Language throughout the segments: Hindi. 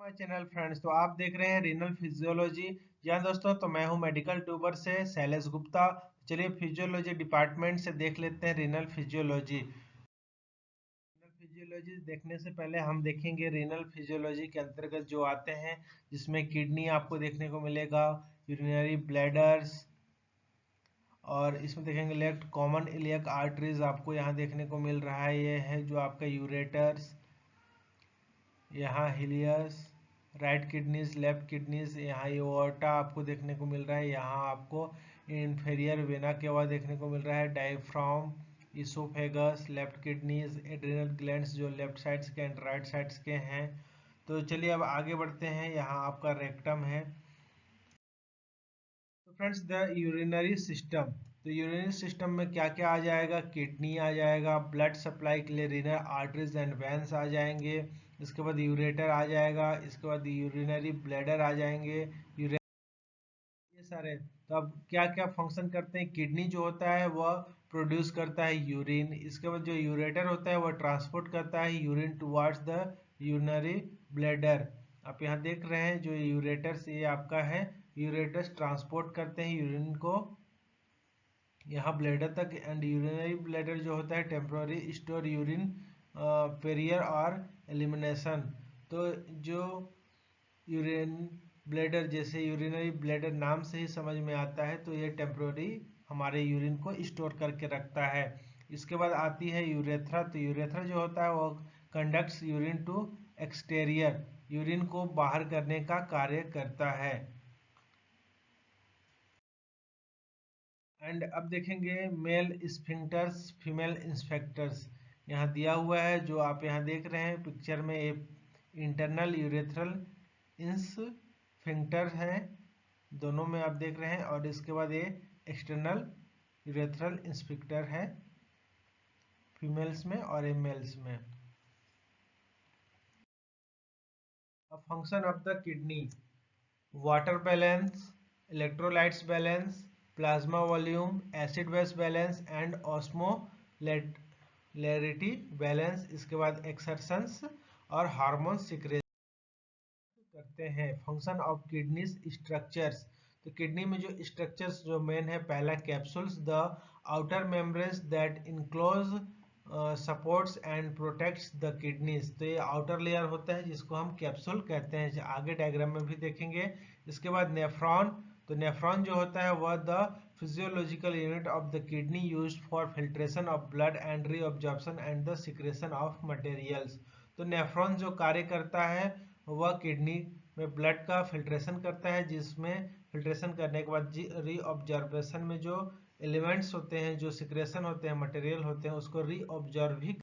My channel friends. तो आप देख रहे हैं रीनल फिजियोलॉजी। जी हाँ दोस्तों, तो मैं हूं मेडिकल ट्यूबर से शैलेश गुप्ता। चलिए फिजियोलॉजी डिपार्टमेंट से देख लेते हैं रीनल फिजियोलॉजी। रीनल फिजियोलॉजी देखने से पहले हम देखेंगे रीनल फिजियोलॉजी के अंतर्गत जो आते हैं, जिसमें किडनी आपको देखने को मिलेगा, यूरिनरी ब्लैडर्स, और इसमें देखेंगे लेफ्ट कॉमन इलियक आर्टरीज आपको यहाँ देखने को मिल रहा है। ये है जो आपका यूरेटर्स, यहाँ हिलियस, राइट किडनीज, लेफ्ट किडनीज, यहाँ एओर्टा आपको देखने को मिल रहा है। यहाँ आपको इंफेरियर वेना केवा देखने को मिल रहा है, diaphragm, oesophagus, left kidneys, adrenal glands जो लेफ्ट साइड्स के एंड राइट साइड्स के हैं। तो चलिए अब आगे बढ़ते हैं। यहाँ आपका रेक्टम है। तो फ्रेंड्स द यूरिनरी सिस्टम, तो यूरिनरी सिस्टम में क्या क्या आ जाएगा? किडनी आ जाएगा, ब्लड सप्लाई के लिए रीनल आर्टरीज एंड वेंस आ जाएंगे, इसके बाद यूरेटर आ जाएगा, इसके बाद यूरिनरी ब्लैडर आ जाएंगे, ये सारे। तो अब क्या क्या फंक्शन करते हैं? किडनी जो होता है वह प्रोड्यूस करता है यूरिन, इसके बाद जो यूरेटर होता है वह ट्रांसपोर्ट करता है urine towards the urinary bladder. आप यहाँ देख रहे हैं जो यूरेटर्स ये आपका है, यूरेटर्स ट्रांसपोर्ट करते हैं यूरिन को यहाँ ब्लैडर तक। एंड यूरिनरी ब्लैडर जो होता है टेम्पोररी स्टोर यूरिन पेरियर और एलिमिनेशन। तो जो यूरिन ब्लैडर, जैसे यूरिनरी ब्लैडर नाम से ही समझ में आता है, तो ये टेम्पोररी हमारे यूरिन को स्टोर करके रखता है। इसके बाद आती है यूरेथ्रा। तो यूरेथ्रा जो होता है वो conducts urine to exterior, urine को बाहर करने का कार्य करता है। एंड अब देखेंगे मेल स्फिंक्टर्स, फीमेल इंस्पेक्टर्स। यहाँ दिया हुआ है जो आप यहाँ देख रहे हैं पिक्चर में, ये इंटरनल यूरेथ्रल इंस्फिंक्टर है, दोनों में आप देख रहे हैं। और इसके बाद ये एक्सटर्नल यूरेथ्रल इंस्पेक्टर है, फीमेल्स में और मेल्स में। अब function of the kidney: water balance, electrolytes balance, plasma volume, acid base balance and osmolarity balance. इसके बाद एक्सर्शंस और हार्मोन सिक्रेशन करते हैं। फंक्शन ऑफ किडनीज स्ट्रक्चर्स, तो किडनी में जो स्ट्रक्चर्स जो मेन है, पहला capsules, the outer membranes that enclose supports and protects the kidneys. तो ये आउटर लेयर होता है जिसको हम कैप्सूल कहते हैं, आगे डायग्राम में भी देखेंगे। इसके बाद नेफ्रॉन, तो नेफ्रॉन जो होता है वह the physiological unit of the kidney used for filtration of blood and reabsorption and the secretion of materials. तो नेफ्रॉन जो कार्य करता है वह किडनी में ब्लड का फिल्ट्रेशन करता है, जिसमें फिल्ट्रेशन करने के बाद रीऑब्जर्वेशन में जो एलिमेंट्स होते हैं, जो सिक्रेशन होते हैं, मटेरियल होते हैं, उसको रीऑब्जर्व भी।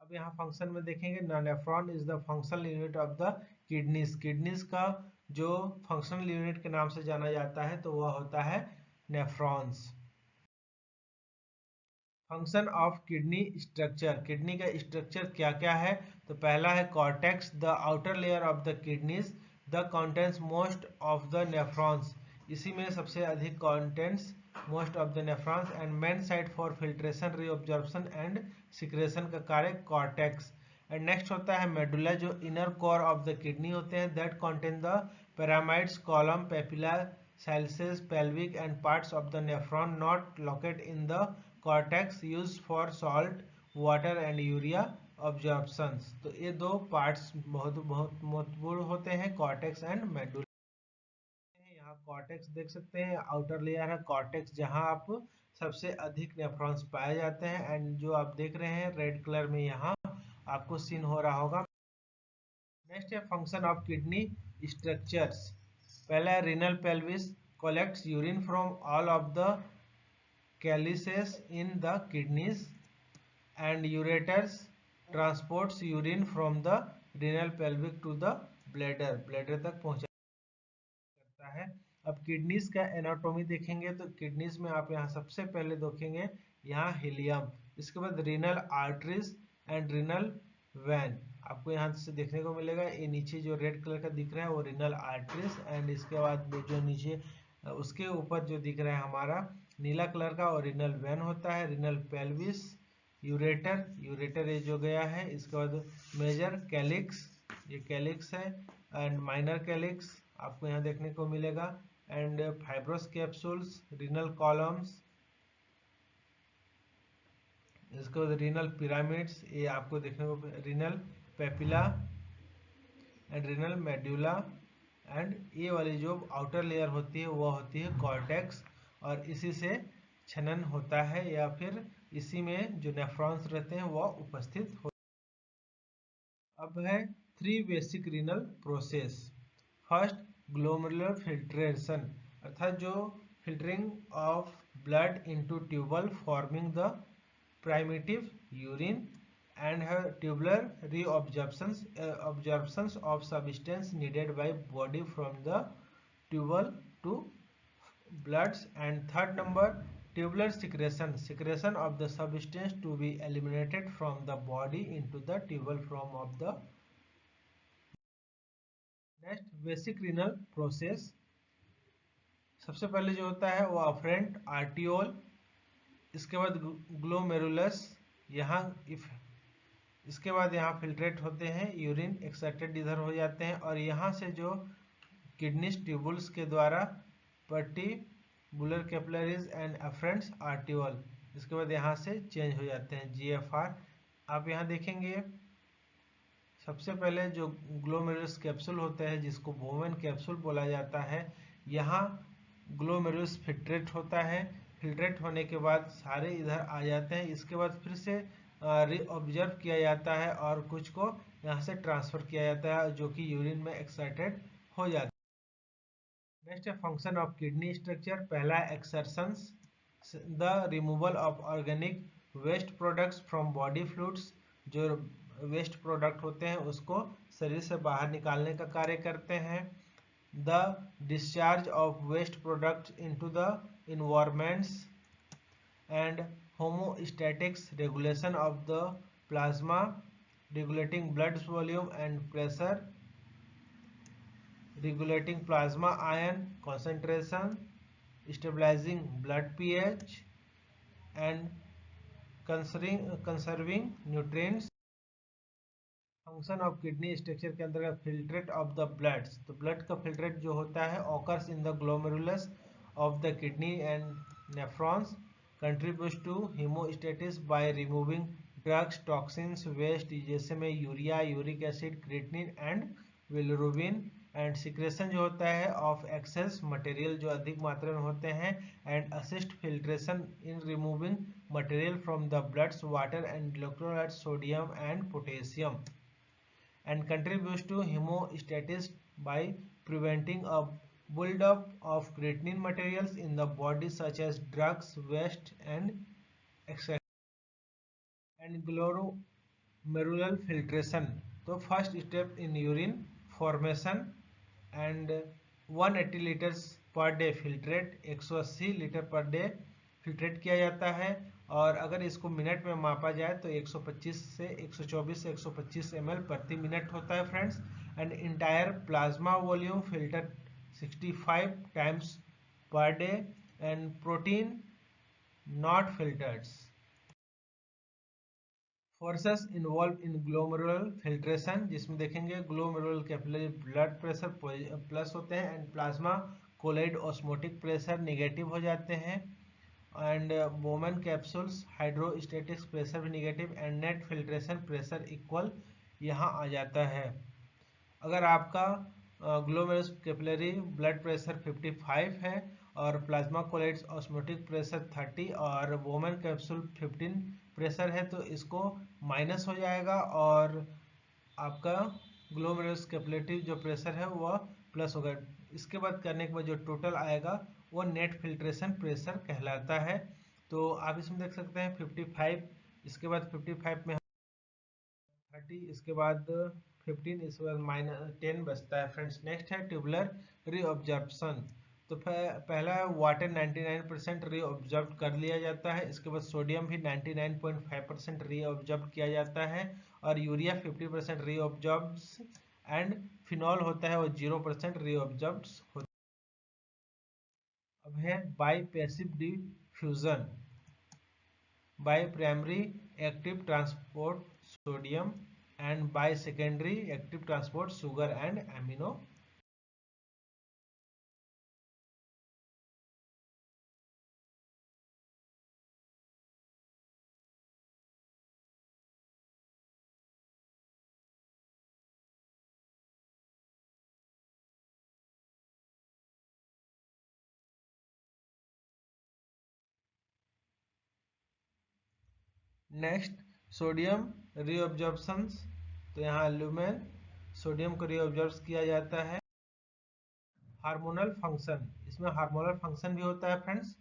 अब यहाँ फंक्शन में देखेंगे, nephron is the functional unit of the kidneys. Kidneys का जो फंक्शनल यूनिट के नाम से जाना जाता है तो वह होता है nephrons. Function of kidney structure, kidney का स्ट्रक्चर क्या क्या है? तो पहला है cortex, the outer layer of the kidneys, the contents most of the nephrons, इसी में सबसे अधिक contents most of the nephrons and main site for filtration, reabsorption and secretion का कार्य कॉर्टेक्स। एंड नेक्स्ट होता है मेडुला, जो inner core of the kidney होते हैं, that contain the pyramids, column, papilla, साइलसेस, pelvic and parts of the nephron not located in the cortex use for salt, water and urea absorptions. तो ये दो पार्ट्स बहुत बहुत महत्वपूर्ण होते हैं, कॉर्टेक्स एंड मेडुला। यहाँ कॉर्टेक्स देख सकते हैं, आउटर लेयर है कॉर्टेक्स, जहाँ आप सबसे अधिक नेफ्रॉन्स पाए जाते हैं। एंड जो आप देख रहे हैं रेड कलर में यहाँ आपको सीन हो रहा होगा। नेक्स्ट है फंक्शन ऑफ किडनी स्ट्रक्चर्स। पहला है renal pelvis, collects urine from all of the calyces in the kidneys, and ureters transports urine from the renal pelvic to the bladder, bladder तक पहुंचाता है। अब किडनीज का एनाटोमी देखेंगे, तो किडनीज में आप यहाँ सबसे पहले देखेंगे यहाँ हिलियम, इसके बाद renal arteries and renal vein आपको यहाँ से देखने को मिलेगा। ये नीचे जो रेड कलर का दिख रहा है वो रीनल आर्टरीज, एंड इसके बाद जो नीचे उसके ऊपर जो दिख रहा है हमारा नीला कलर का और रीनल वैन होता है। रीनल पेल्विस, यूरेटर, यूरेटर ये जो गया है। इसके बाद मेजर कैलिक्स, ये कैलिक्स है, एंड माइनर कैलिक्स आपको यहाँ देखने को मिलेगा, and fibrous capsules, renal columns, इसके बाद रीनल पिरामिड्स, ये आपको देखने को, renal papilla and renal medulla, and ये वाली जो आउटर लेयर होती है वो होती है कॉर्टेक्स, और इसी से छनन होता है या फिर इसी में जो नेफ्रॉन्स रहते हैं वह उपस्थित हो। अब है 3 basic renal process. First, glomerular filtration, अर्थात जो filtering of blood into tubule forming the primitive urine, and her tubular reabsorptions of substance needed by body from the tubule to bloods. And third number, tubular secretion of the substance to be eliminated from the body into the tubule form of the. Next, basic renal process. सबसे पहले जो होता है वो अफरेंट आर्टियोल, इसके बाद ग्लोमेरुलस, यहाँ इसके बाद यहाँ फिल्ट्रेट होते हैं, यूरिन एक्सट्रैक्टेड इधर हो जाते हैं, और यहाँ से जो किडनी ट्यूबुल्स के द्वारा पर्टिबुलर कैपिलरीज एंड अफरेंट्स आर्टियोल, इसके बाद यहाँ से चेंज हो जाते हैं जीएफआर। आप यहाँ देखेंगे सबसे पहले जो ग्लोमेरुलस कैप्सूल होता है जिसको बोवेन कैप्सूल बोला जाता है, यहाँ ग्लोमेरुलस फिल्ट्रेट होता है, फिल्ट्रेट होने के बाद सारे इधर आ जाते हैं, इसके बाद फिर से रीऑब्जर्व किया जाता है और कुछ को यहाँ से ट्रांसफर किया जाता है जो कि यूरिन में एक्साइटेड हो जाता है। नेक्स्ट है फंक्शन ऑफ किडनी स्ट्रक्चर। पहला excretions, the removal of organic waste products from body fluids, जो वेस्ट प्रोडक्ट होते हैं उसको शरीर से बाहर निकालने का कार्य करते हैं। The discharge of waste products into the environments, and homeostatics, regulation of the plasma, regulating blood volume and pressure, regulating plasma ion concentration, stabilizing blood pH, and conserving nutrients। Function of kidney structure के अंतर्गत फिल्ट्रेट ऑफ द ब्लड्स, तो ब्लड का फिल्ट्रेट जो होता है occurs in the glomerulus of the kidney and nephrons, contributes to homeostasis by removing drugs, toxins, waste जैसे में urea, uric acid, creatinine and bilirubin, and secretion जो होता है ऑफ एक्सेस मटेरियल जो अधिक मात्रा में होते हैं, and assist filtration in removing material from the bloods water and electrolytes sodium and potassium, and contributes to hemostasis by preventing a buildup of creatinine materials in the body such as drugs, waste, and etc. And glomerular filtration, तो first step in urine formation, and 180 litres per day filtrate, 180 litre per day filtrate किया जाता है, और अगर इसको मिनट में मापा जाए तो 125 से 124 से 125 ml प्रति मिनट होता है friends. And entire plasma volume filter 65 times per day, and protein not filters. Forces involve in glomerular filtration, जिसमें देखेंगे glomerular capillary blood pressure plus होते हैं, and plasma colloid osmotic pressure negative हो जाते हैं, and Bowman's capsules hydrostatic pressure भी negative, and net filtration pressure equal यहाँ आ जाता है। अगर आपका ग्लोमेरुलर कैपिलरी ब्लड प्रेशर 55 है और प्लाज्मा कोलाइड्स ऑस्मोटिक प्रेशर 30 और बोवेन कैप्सूल 15 प्रेशर है तो इसको माइनस हो जाएगा, और आपका ग्लोमेरुलर कैपिलरी जो प्रेशर है वह प्लस होगा। इसके बाद करने के बाद जो टोटल आएगा वो नेट फिल्ट्रेशन प्रेशर कहलाता है। तो आप इसमें देख सकते हैं 55, इसके बाद 55 में 30, इसके बाद 15, इसके बाद -10 बचता है फ्रेंड्स। नेक्स्ट है ट्यूबुलर रीअब्जॉर्प्शन, तो पहला वाटर 99% रीअब्जॉर्ब कर लिया जाता है, इसके बाद सोडियम भी 99.5% रीअब्जॉर्ब किया जाता है, और यूरिया 50% रीअब्जॉर्ब, एंड फिनॉल होता है वो 0% रीअब्जॉर्ब होता है। अब है by passive diffusion, by primary active transport sodium and by secondary active transport sugar and amino. Next sodium reabsorptions, तो यहाँ ल्यूमेन सोडियम को रीअब्जॉर्ब किया जाता है। हार्मोनल फंक्शन, इसमें हार्मोनल फंक्शन भी होता है friends.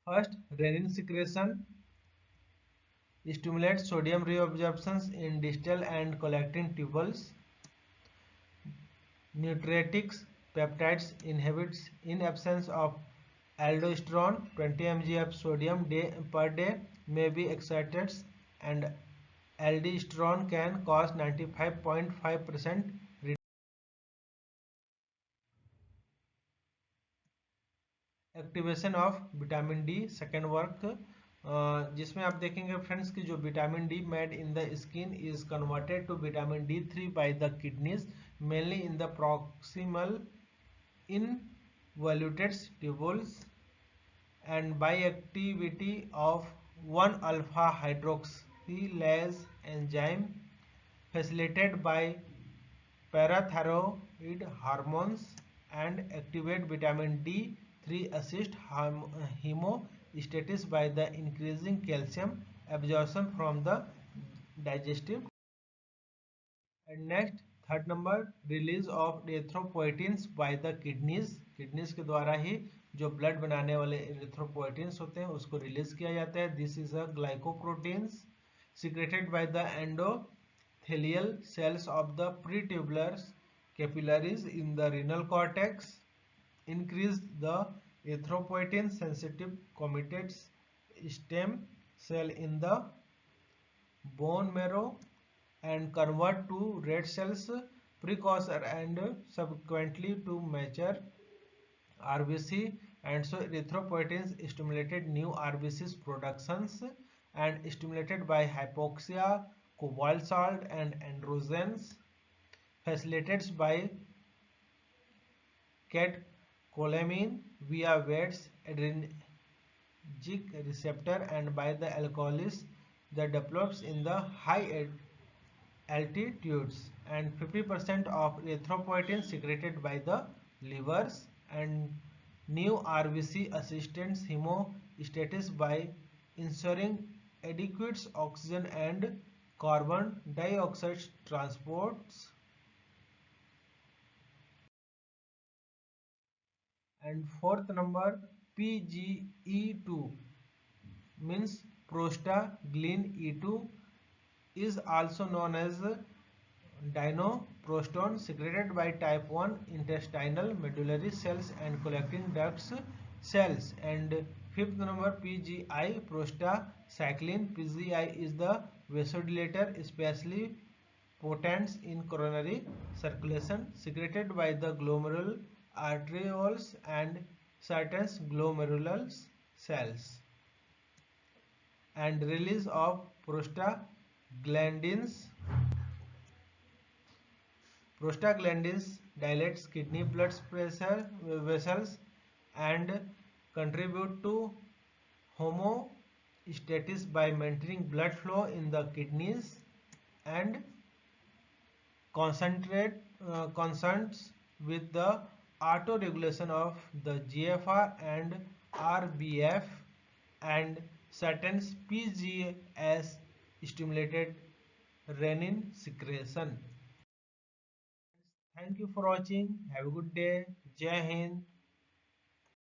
First, renin secretion stimulates sodium reabsorption in distal and collecting tubules. Nutritics peptides inhibits in absence of aldosterone. 20 mg of sodium per day may be exerted, and aldosterone can cause 95.5% activation of vitamin D second work, जिसमें आप देखेंगे फ्रेंड्स कि जो vitamin D made in the skin is converted to vitamin D 3 by the kidneys mainly in the proximal involuted tubules, and by activity of 1-alpha hydroxylase enzyme facilitated by parathyroid hormones and activate vitamin D3 assist hemostasis by the increasing calcium absorption from the digestive. And next third number, release of erythropoietins by the kidneys, kidneys के द्वारा ही जो ब्लड बनाने वाले एरिथ्रोपोइटिन्स होते हैं उसको रिलीज किया जाता है। This is a glycoproteins secreted by the endothelial cells of the peritubular capillaries in the renal cortex, increase the erythropoietin sensitive committed stem cell in the bone marrow and convert to red cells precursor and subsequently to mature RBC, and so erythropoietin stimulated new RBCs productions and stimulated by hypoxia, cobalt salt and androgens, facilitated by catecholamine via Wade's adrenergic receptor and by the alkalosis that develops in the high altitudes, and 50% of erythropoietin secreted by the livers, and new RBC assistance hemostasis by ensuring adequate oxygen and carbon dioxide transports. And fourth number, PGE2 means prostaglandin E2 is also known as dinoprostone, secreted by type 1 intestinal medullary cells and collecting ducts cells. And fifth number, PGI, prostacyclin. PGI is the vasodilator, especially potent in coronary circulation, secreted by the glomerular arterioles and certain glomerular cells. And release of prostaglandins. Prostaglandins dilates kidney blood pressure vessels and contribute to homeostasis by maintaining blood flow in the kidneys, and concerns with the auto-regulation of the GFR and RBF, and certain PGS stimulated renin secretion. Thank you for watching. Have a good day. Jai Hind.